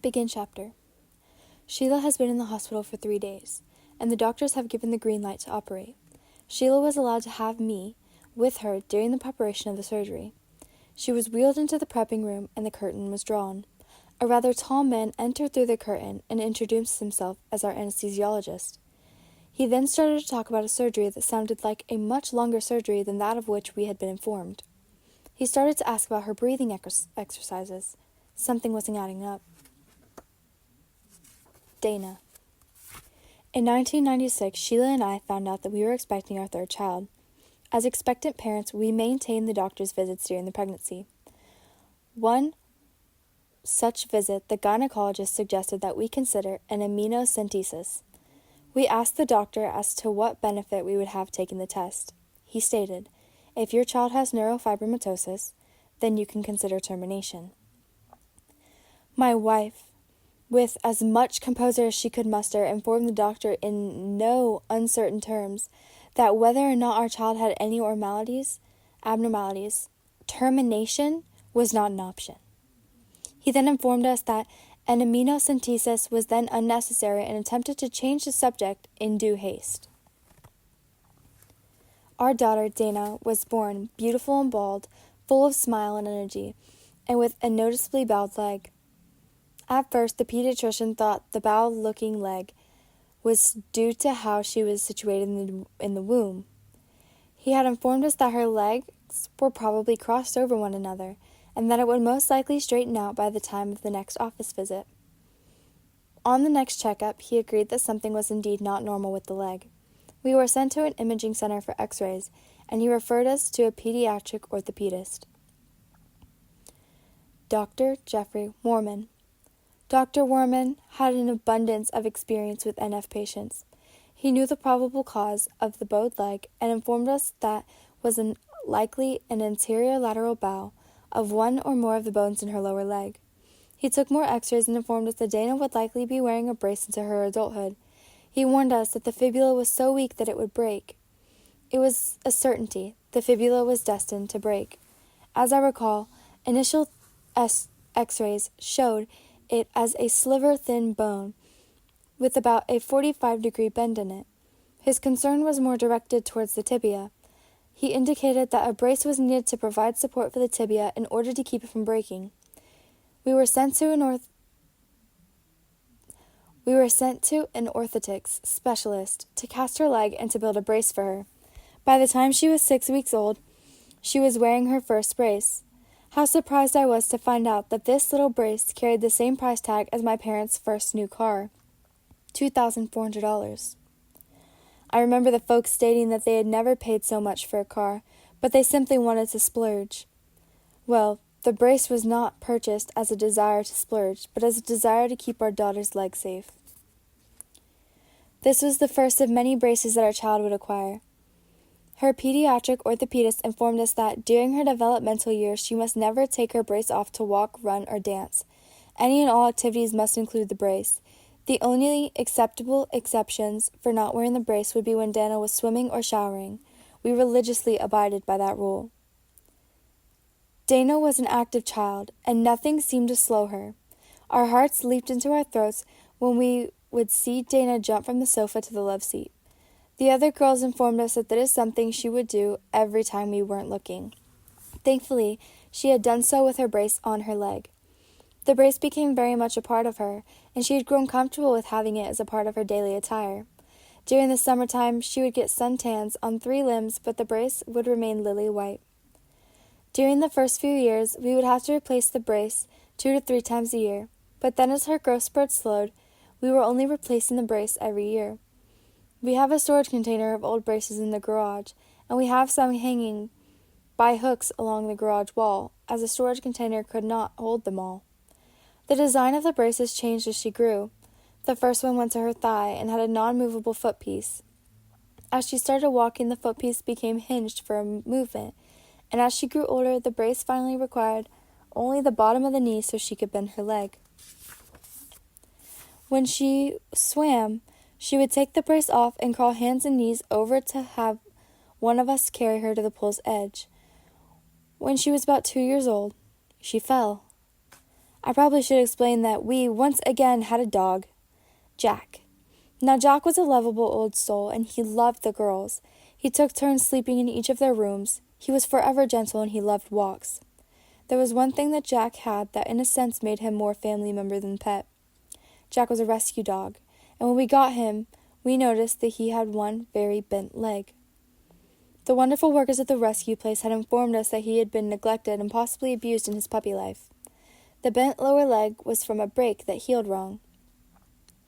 Begin chapter. Sheila has been in the hospital for 3 days, and the doctors have given the green light to operate. Sheila was allowed to have me with her during the preparation of the surgery. She was wheeled into the prepping room, and the curtain was drawn. A rather tall man entered through the curtain and introduced himself as our anesthesiologist. He then started to talk about a surgery that sounded like a much longer surgery than that of which we had been informed. He started to ask about her breathing exercises. Something wasn't adding up. Dana. In 1996, Sheila and I found out that we were expecting our third child. As expectant parents, we maintained the doctor's visits during the pregnancy. One such visit, the gynecologist suggested that we consider an amniocentesis. We asked the doctor as to what benefit we would have taking the test. He stated, "If your child has neurofibromatosis, then you can consider termination." My wife, with as much composure as she could muster, informed the doctor in no uncertain terms that whether or not our child had any abnormalities, termination was not an option. He then informed us that an amniocentesis was then unnecessary and attempted to change the subject in due haste. Our daughter, Dana, was born beautiful and bald, full of smile and energy, and with a noticeably bowed leg. At first, the pediatrician thought the bowed-looking leg was due to how she was situated in the womb. He had informed us that her legs were probably crossed over one another, and that it would most likely straighten out by the time of the next office visit. On the next checkup, he agreed that something was indeed not normal with the leg. We were sent to an imaging center for x-rays, and he referred us to a pediatric orthopedist. Dr. Jeffrey Warman. Dr. Warman had an abundance of experience with NF patients. He knew the probable cause of the bowed leg and informed us that was likely an anterior lateral bow of one or more of the bones in her lower leg. He took more x-rays and informed us that Dana would likely be wearing a brace into her adulthood. He warned us that the fibula was so weak that it would break. It was a certainty. The fibula was destined to break. As I recall, initial x-rays showed it as a sliver-thin bone with about a 45-degree bend in it. His concern was more directed towards the tibia. He indicated that a brace was needed to provide support for the tibia in order to keep it from breaking. We were sent to an orthotics specialist to cast her leg and to build a brace for her. By the time she was 6 weeks old, she was wearing her first brace. How surprised I was to find out that this little brace carried the same price tag as my parents' first new car, $2,400. I remember the folks stating that they had never paid so much for a car, but they simply wanted to splurge. Well, the brace was not purchased as a desire to splurge, but as a desire to keep our daughter's leg safe. This was the first of many braces that our child would acquire. Her pediatric orthopedist informed us that during her developmental years she must never take her brace off to walk, run, or dance. Any and all activities must include the brace. The only acceptable exceptions for not wearing the brace would be when Dana was swimming or showering. We religiously abided by that rule. Dana was an active child, and nothing seemed to slow her. Our hearts leaped into our throats when we would see Dana jump from the sofa to the love seat. The other girls informed us that is something she would do every time we weren't looking. Thankfully, she had done so with her brace on her leg. The brace became very much a part of her, and she had grown comfortable with having it as a part of her daily attire. During the summertime, she would get suntans on 3 limbs, but the brace would remain lily white. During the first few years, we would have to replace the brace 2 to 3 times a year, but then as her growth spurt slowed, we were only replacing the brace every year. We have a storage container of old braces in the garage, and we have some hanging by hooks along the garage wall, as the storage container could not hold them all. The design of the braces changed as she grew. The first one went to her thigh and had a non-movable foot piece. As she started walking, the foot piece became hinged for movement, and as she grew older, the brace finally required only the bottom of the knee so she could bend her leg. When she swam, she would take the brace off and crawl hands and knees over to have one of us carry her to the pool's edge. When she was about 2 years old, she fell. I probably should explain that we once again had a dog, Jack. Now Jack was a lovable old soul, and he loved the girls. He took turns sleeping in each of their rooms. He was forever gentle, and he loved walks. There was one thing that Jack had that in a sense made him more family member than pet. Jack was a rescue dog, and when we got him, we noticed that he had one very bent leg. The wonderful workers at the rescue place had informed us that he had been neglected and possibly abused in his puppy life. The bent lower leg was from a break that healed wrong.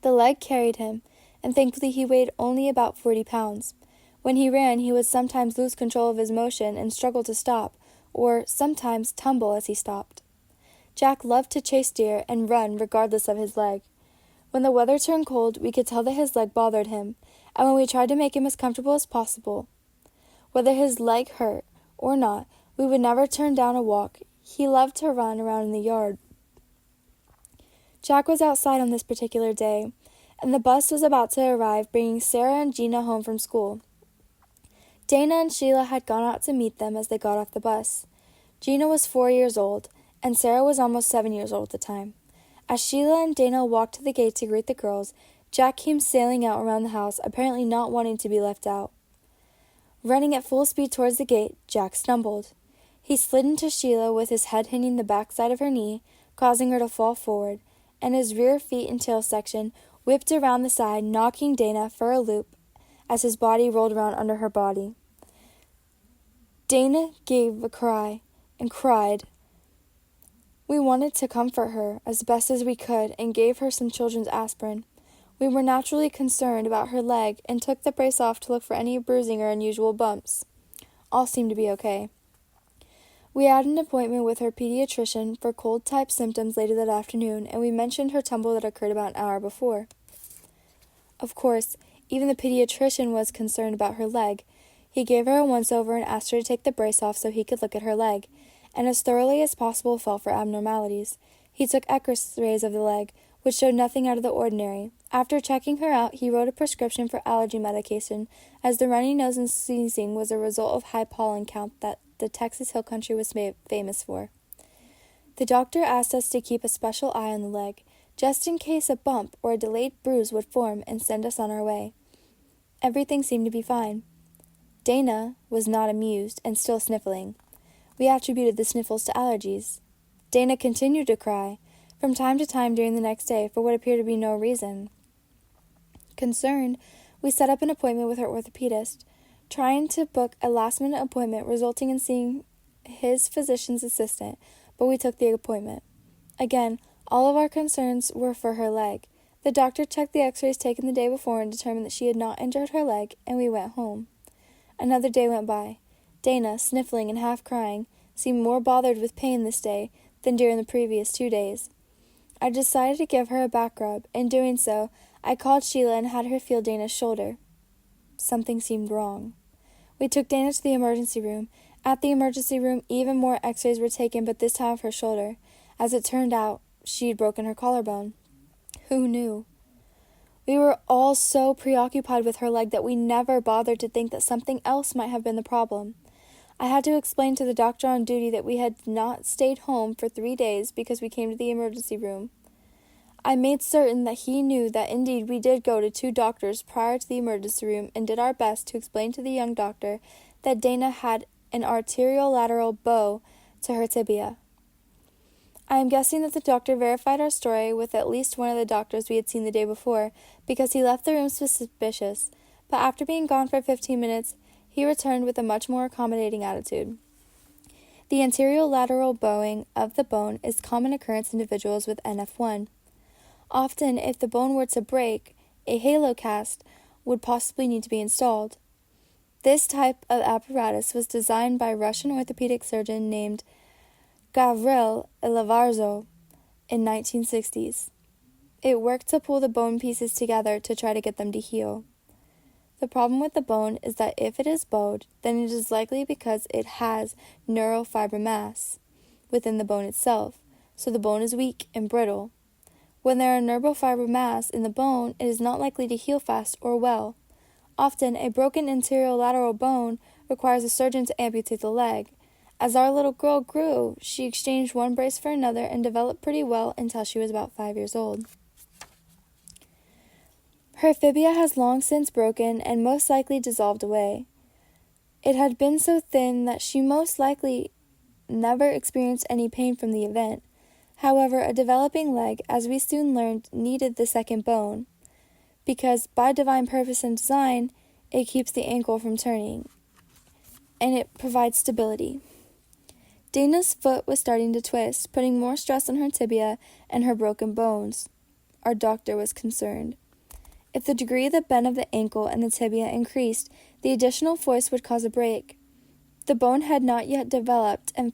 The leg carried him, and thankfully he weighed only about 40 pounds. When he ran, he would sometimes lose control of his motion and struggle to stop, or sometimes tumble as he stopped. Jack loved to chase deer and run regardless of his leg. When the weather turned cold, we could tell that his leg bothered him, and when we tried to make him as comfortable as possible, whether his leg hurt or not, we would never turn down a walk. He loved to run around in the yard. Jack was outside on this particular day, and the bus was about to arrive, bringing Sarah and Gina home from school. Dana and Sheila had gone out to meet them as they got off the bus. Gina was 4 years old, and Sarah was almost 7 years old at the time. As Sheila and Dana walked to the gate to greet the girls, Jack came sailing out around the house, apparently not wanting to be left out. Running at full speed towards the gate, Jack stumbled. He slid into Sheila with his head hitting the backside of her knee, causing her to fall forward, and his rear feet and tail section whipped around the side, knocking Dana for a loop as his body rolled around under her body. Dana gave a cry and cried. We wanted to comfort her as best as we could and gave her some children's aspirin. We were naturally concerned about her leg and took the brace off to look for any bruising or unusual bumps. All seemed to be okay. We had an appointment with her pediatrician for cold-type symptoms later that afternoon, and we mentioned her tumble that occurred about an hour before. Of course, even the pediatrician was concerned about her leg. He gave her a once-over and asked her to take the brace off so he could look at her leg, and as thoroughly as possible felt for abnormalities. He took X-rays of the leg, which showed nothing out of the ordinary. After checking her out, he wrote a prescription for allergy medication, as the runny nose and sneezing was a result of high pollen count that the Texas Hill Country was famous for. The doctor asked us to keep a special eye on the leg, just in case a bump or a delayed bruise would form and send us on our way. Everything seemed to be fine. Dana was not amused and still sniffling. We attributed the sniffles to allergies. Dana continued to cry from time to time during the next day for what appeared to be no reason. Concerned, we set up an appointment with her orthopedist, trying to book a last-minute appointment resulting in seeing his physician's assistant, but we took the appointment. Again, all of our concerns were for her leg. The doctor checked the x-rays taken the day before and determined that she had not injured her leg, and we went home. Another day went by. Dana, sniffling and half crying, seemed more bothered with pain this day than during the previous 2 days. I decided to give her a back rub. In doing so, I called Sheila and had her feel Dana's shoulder. Something seemed wrong. We took Dana to the emergency room. At the emergency room, even more x-rays were taken, but this time of her shoulder. As it turned out, she'd broken her collarbone. Who knew? We were all so preoccupied with her leg that we never bothered to think that something else might have been the problem. I had to explain to the doctor on duty that we had not stayed home for 3 days because we came to the emergency room. I made certain that he knew that indeed we did go to 2 doctors prior to the emergency room and did our best to explain to the young doctor that Dana had an arterial lateral bow to her tibia. I am guessing that the doctor verified our story with at least one of the doctors we had seen the day before, because he left the room suspicious, but after being gone for 15 minutes, he returned with a much more accommodating attitude. The anterior lateral bowing of the bone is common occurrence in individuals with NF1. Often, if the bone were to break, a halo cast would possibly need to be installed. This type of apparatus was designed by a Russian orthopedic surgeon named Gavril Ilavarzo in 1960s. It worked to pull the bone pieces together to try to get them to heal. The problem with the bone is that if it is bowed, then it is likely because it has neurofibromass within the bone itself, so the bone is weak and brittle. When there are neurofibromass in the bone, it is not likely to heal fast or well. Often, a broken anterior lateral bone requires a surgeon to amputate the leg, As our little girl grew, she exchanged one brace for another and developed pretty well until she was about 5 years old. Her fibia has long since broken and most likely dissolved away. It had been so thin that she most likely never experienced any pain from the event. However, a developing leg, as we soon learned, needed the second bone, because by divine purpose and design, it keeps the ankle from turning, and it provides stability. Dana's foot was starting to twist, putting more stress on her tibia and her broken bones. Our doctor was concerned. If the degree of the bend of the ankle and the tibia increased, the additional force would cause a break. The bone had not yet developed and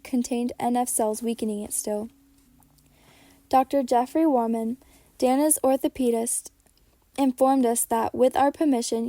contained NF cells, weakening it still. Dr. Jeffrey Warman, Dana's orthopedist, informed us that, with our permission,